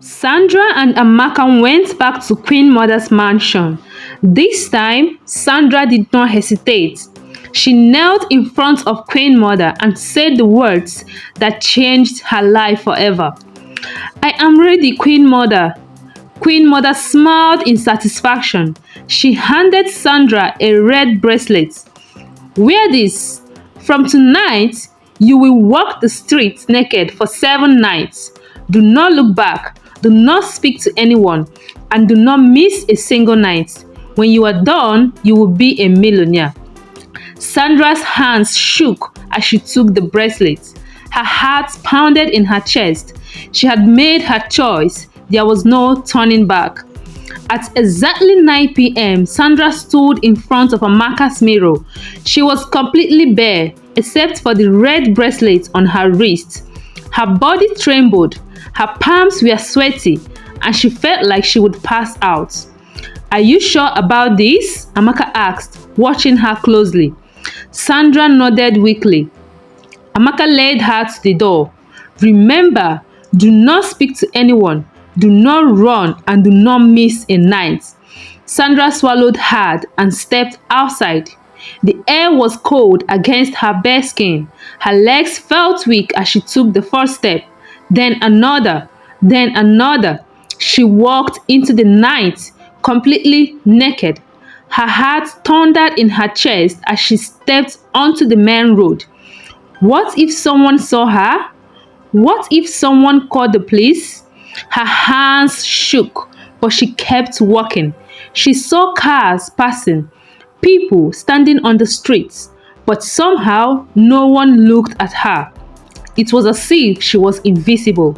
Sandra and Amaka went back to Queen Mother's mansion. This time, Sandra did not hesitate. She knelt in front of Queen Mother and said the words that changed her life forever. "I am ready, Queen Mother." Queen Mother smiled in satisfaction. She handed Sandra a red bracelet. "Wear this. From tonight, you will walk the streets naked for 7 nights. Do not look back, do not speak to anyone, and do not miss a single night. When you are done, you will be a millionaire." Sandra's hands shook as she took the bracelet. Her heart pounded in her chest. She had made her choice. There was no turning back. At exactly 9 p.m., Sandra stood in front of Amaka's mirror. She was completely bare, except for the red bracelet on her wrist. Her body trembled, her palms were sweaty, and she felt like she would pass out. "Are you sure about this?" Amaka asked, watching her closely. Sandra nodded weakly. Amaka led her to the door. "Remember, do not speak to anyone, do not run, and do not miss a night." Sandra swallowed hard and stepped outside. The air was cold against her bare skin. Her legs felt weak as she took the first step, then another, then another. She walked into the night, completely naked. Her heart thundered in her chest as she stepped onto the main road. What if someone saw her? What if someone called the police? Her hands shook, but she kept walking. She saw cars passing, people standing on the streets, but somehow no one looked at her. It was as if she was invisible.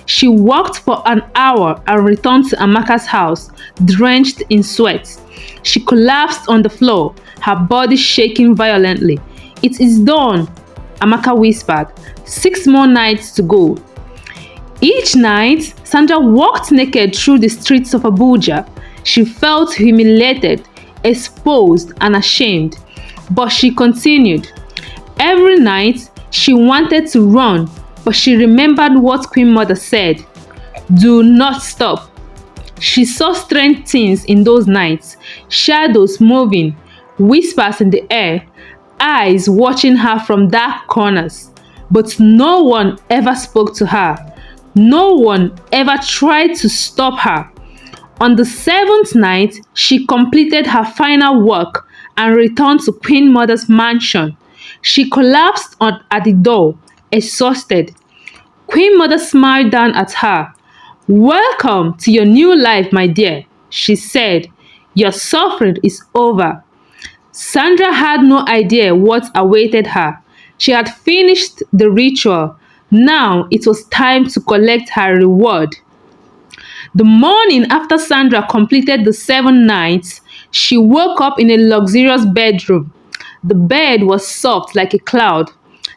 She walked for an hour and returned to Amaka's house, drenched in sweat. She collapsed on the floor, her body shaking violently. "It is done," Amaka whispered. 6 more nights to go. Each night, Sandra walked naked through the streets of Abuja. She felt humiliated, exposed, and ashamed. But she continued. Every night, she wanted to run, but she remembered what Queen Mother said. "Do not stop." She saw strange things in those nights, shadows moving, whispers in the air, eyes watching her from dark corners. But no one ever spoke to her. No one ever tried to stop her. On the 7th night, she completed her final work and returned to Queen Mother's mansion. She collapsed at the door, exhausted. Queen Mother smiled down at her. "Welcome to your new life, my dear," she said. "Your suffering is over." Sandra had no idea what awaited her. She had finished the ritual. Now it was time to collect her reward. The morning after Sandra completed the 7 nights, she woke up in a luxurious bedroom. The bed was soft like a cloud.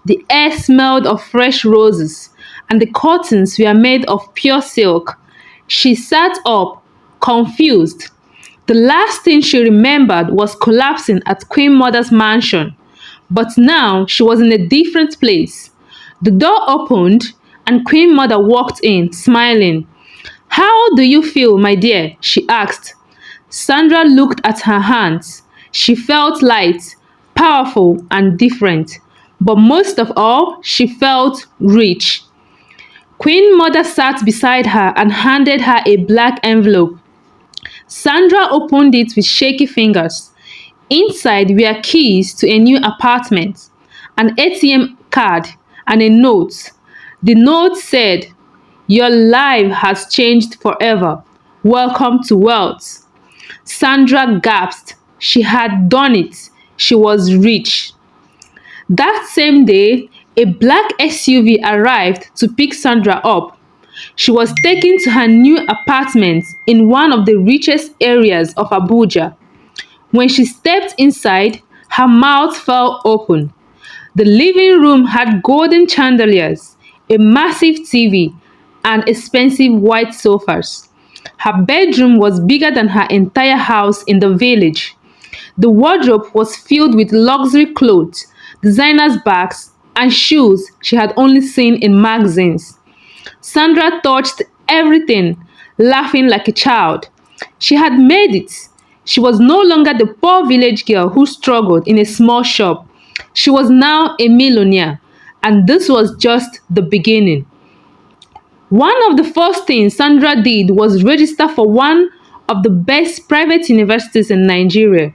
The air smelled of fresh roses, and the curtains were made of pure silk. She sat up, confused. The last thing she remembered was collapsing at Queen Mother's mansion. But now she was in a different place. The door opened, and Queen Mother walked in, smiling. "How do you feel, my dear?" she asked. Sandra looked at her hands. She felt light, powerful, and different. But most of all, she felt rich. Queen Mother sat beside her and handed her a black envelope. Sandra opened it with shaky fingers. Inside were keys to a new apartment, an ATM card, and a note. The note said, "Your life has changed forever. Welcome to wealth." Sandra gasped. She had done it. She was rich. That same day, a black SUV arrived to pick Sandra up. She was taken to her new apartment in one of the richest areas of Abuja. When she stepped inside, her mouth fell open. The living room had golden chandeliers, a massive TV, and expensive white sofas. Her bedroom was bigger than her entire house in the village. The wardrobe was filled with luxury clothes, designer's bags, and shoes she had only seen in magazines. Sandra touched everything, laughing like a child. She had made it. She was no longer the poor village girl who struggled in a small shop. She was now a millionaire, and this was just the beginning. One of the first things Sandra did was register for one of the best private universities in Nigeria.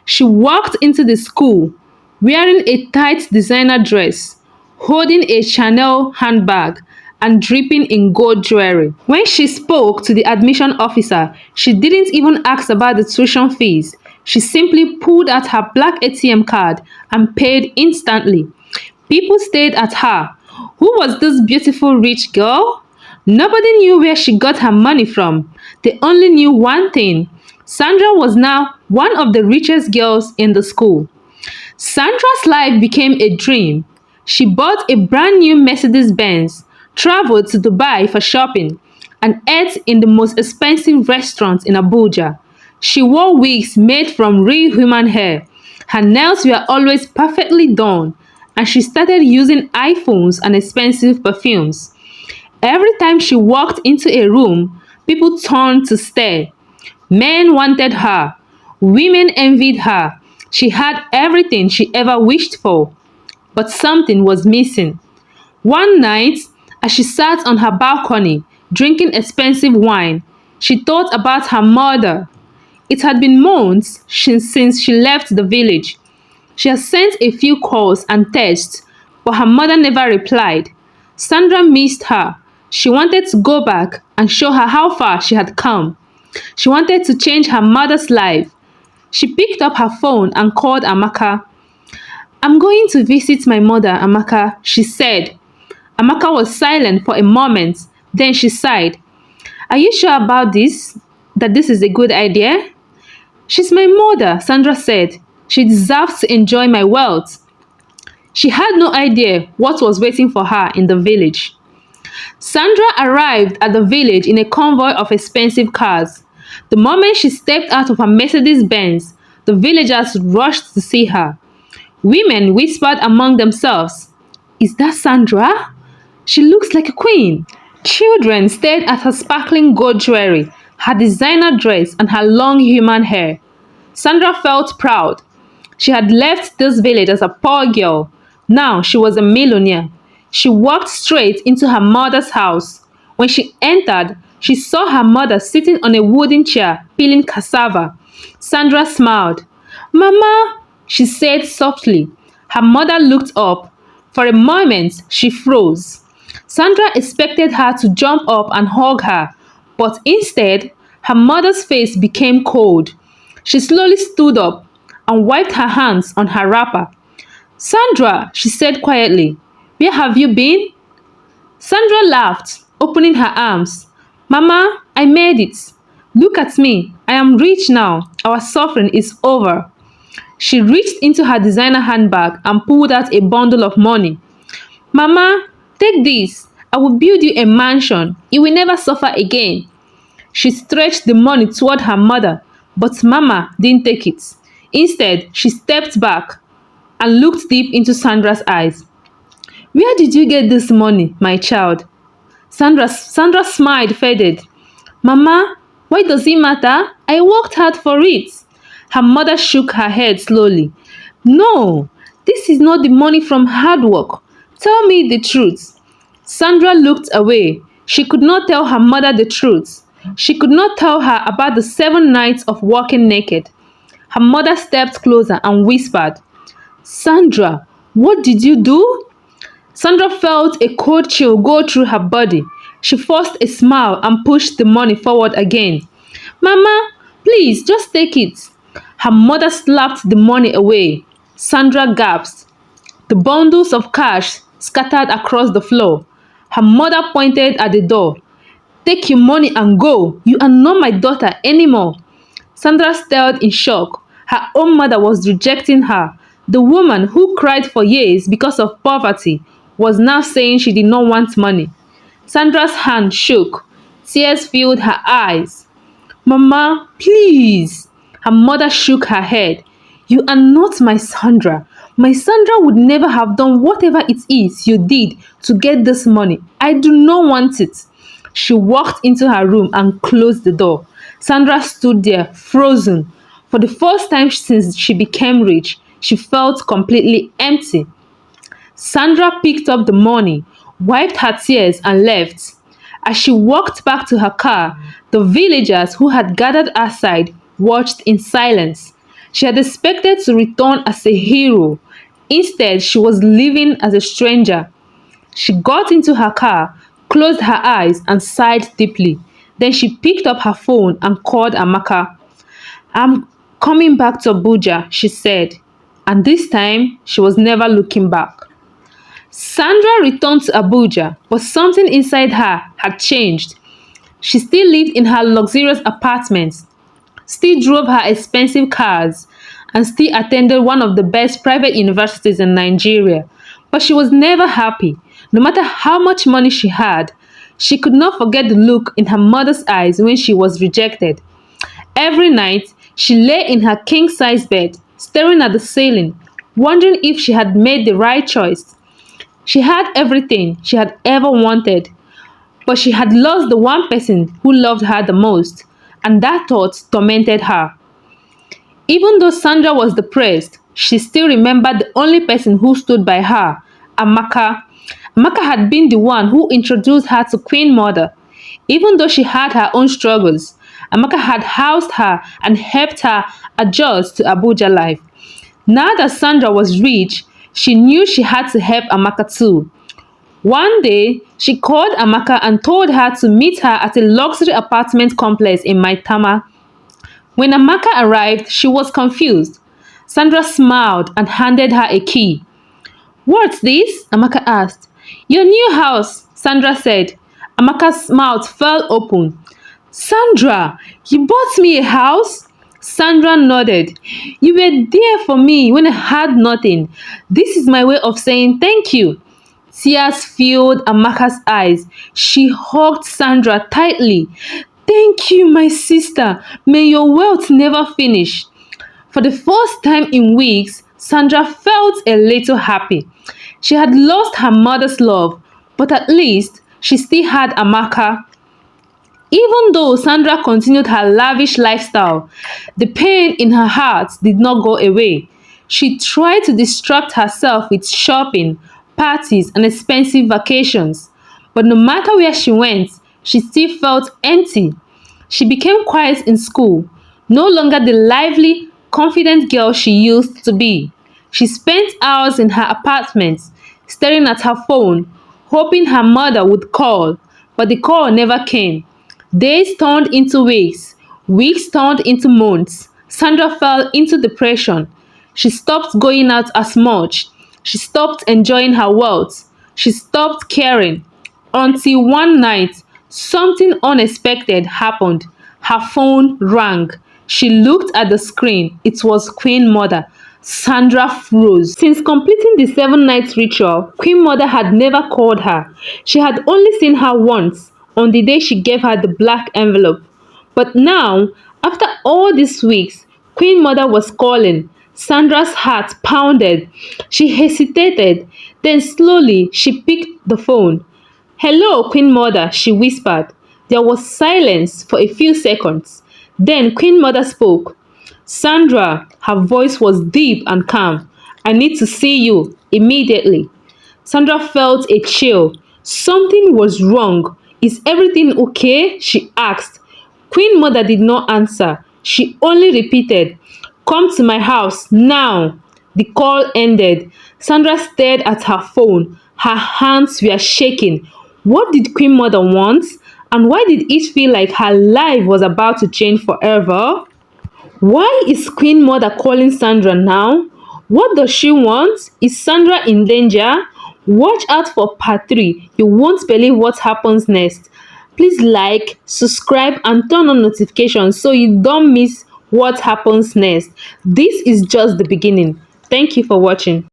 She walked into the school wearing a tight designer dress, holding a Chanel handbag, and dripping in gold jewelry. When she spoke to the admission officer, she didn't even ask about the tuition fees. She simply pulled out her black ATM card and paid instantly. People stared at her. Who was this beautiful rich girl? Nobody knew where she got her money from. They only knew one thing. Sandra was now one of the richest girls in the school. Sandra's life became a dream. She bought a brand new Mercedes Benz, traveled to Dubai for shopping, and ate in the most expensive restaurants in Abuja. She wore wigs made from real human hair. Her nails were always perfectly done, and she started using iPhones and expensive perfumes. Every time she walked into a room, people turned to stare. Men wanted her. Women envied her. She had everything she ever wished for. But something was missing. One night, as she sat on her balcony, drinking expensive wine, she thought about her mother. It had been months since she left the village. She had sent a few calls and texts, but her mother never replied. Sandra missed her. She wanted to go back and show her how far she had come. She wanted to change her mother's life. She picked up her phone and called Amaka. "I'm going to visit my mother, Amaka," she said. Amaka was silent for a moment. Then she sighed. "Are you sure about this? That this is a good idea?" "She's my mother," Sandra said. "She deserves to enjoy my wealth." She had no idea what was waiting for her in the village. Sandra arrived at the village in a convoy of expensive cars. The moment she stepped out of her Mercedes Benz, the villagers rushed to see her. Women whispered among themselves, "Is that Sandra? She looks like a queen." Children stared at her sparkling gold jewelry, her designer dress, and her long human hair. Sandra felt proud. She had left this village as a poor girl. Now she was a millionaire. She walked straight into her mother's house. When she entered, she saw her mother sitting on a wooden chair, peeling cassava. Sandra smiled. "Mama," she said softly. Her mother looked up. For a moment, she froze. Sandra expected her to jump up and hug her, but instead, her mother's face became cold. She slowly stood up and wiped her hands on her wrapper. "Sandra," she said quietly, "where have you been?" Sandra laughed, opening her arms. "Mama, I made it. Look at me. I am rich now. Our suffering is over." She reached into her designer handbag and pulled out a bundle of money. "Mama, take this. I will build you a mansion. You will never suffer again." She stretched the money toward her mother, but Mama didn't take it. Instead, she stepped back and looked deep into Sandra's eyes. "Where did you get this money, my child?" Sandra smiled faded. "Mama, why does it matter? I worked hard for it." Her mother shook her head slowly. "No, this is not the money from hard work. Tell me the truth." Sandra looked away. She could not tell her mother the truth. She could not tell her about the 7 nights of walking naked. Her mother stepped closer and whispered, "Sandra, what did you do?" Sandra felt a cold chill go through her body. She forced a smile and pushed the money forward again. "Mama, please, just take it." Her mother slapped the money away. Sandra gasped. The bundles of cash scattered across the floor. Her mother pointed at the door. "Take your money and go. You are not my daughter anymore." Sandra stared in shock. Her own mother was rejecting her. The woman who cried for years because of poverty was now saying she did not want money. Sandra's hand shook. Tears filled her eyes. "Mama, please." Her mother shook her head. "You are not my Sandra. My Sandra would never have done whatever it is you did to get this money. I do not want it." She walked into her room and closed the door. Sandra stood there, frozen. For the first time since she became rich, she felt completely empty. Sandra picked up the money, wiped her tears, and left. As she walked back to her car, the villagers who had gathered outside watched in silence. She had expected to return as a hero. Instead, she was living as a stranger. She got into her car, closed her eyes, and sighed deeply. Then she picked up her phone and called Amaka. "I'm coming back to Abuja," she said. And this time, she was never looking back. Sandra returned to Abuja, but something inside her had changed. She still lived in her luxurious apartments, still drove her expensive cars, and still attended one of the best private universities in Nigeria. But she was never happy. No matter how much money she had, she could not forget the look in her mother's eyes when she was rejected. Every night, she lay in her king-size bed, staring at the ceiling, wondering if she had made the right choice. She had everything she had ever wanted, but she had lost the one person who loved her the most, and that thought tormented her. Even though Sandra was depressed, she still remembered the only person who stood by her, Amaka. Amaka had been the one who introduced her to Queen Mother. Even though she had her own struggles, Amaka had housed her and helped her adjust to Abuja life. Now that Sandra was rich, she knew she had to help Amaka too. One day, she called Amaka and told her to meet her at a luxury apartment complex in Maitama. When Amaka arrived, she was confused. Sandra smiled and handed her a key. "What's this?" Amaka asked. "Your new house," Sandra said. Amaka's mouth fell open. "Sandra, you bought me a house?" Sandra nodded. "You were there for me when I had nothing. This is my way of saying thank you." Tears filled Amaka's eyes. She hugged Sandra tightly. "Thank you, my sister. May your wealth never finish." For the first time in weeks, Sandra felt a little happy. She had lost her mother's love, but at least she still had Amaka. Even though Sandra continued her lavish lifestyle, the pain in her heart did not go away. She tried to distract herself with shopping, parties, and expensive vacations. But no matter where she went, she still felt empty. She became quiet in school, no longer the lively, confident girl she used to be. She spent hours in her apartment, staring at her phone, hoping her mother would call, but the call never came. Days turned into weeks turned into months. Sandra fell into depression. She stopped going out as much. She stopped enjoying her wealth. She stopped caring. Until one night, something unexpected happened. Her phone rang. She looked at the screen. It was Queen Mother. Sandra froze. Since completing the 7 nights ritual, Queen Mother had never called her. She had only seen her once, on the day she gave her the black envelope. But now, after all these weeks, Queen Mother was calling. Sandra's heart pounded. She hesitated. Then slowly, she picked the phone. "Hello, Queen Mother," she whispered. There was silence for a few seconds. Then Queen Mother spoke. "Sandra," her voice was deep and calm. "I need to see you immediately." Sandra felt a chill. Something was wrong. "Is everything okay?" she asked. Queen Mother did not answer. She only repeated, "Come to my house now." The call ended. Sandra stared at her phone. Her hands were shaking. What did Queen Mother want? And why did it feel like her life was about to change forever? Why is Queen Mother calling Sandra now? What does she want? Is Sandra in danger? Watch out for part 3. You won't believe what happens next. Please like, subscribe, and turn on notifications so you don't miss what happens next. This is just the beginning. Thank you for watching.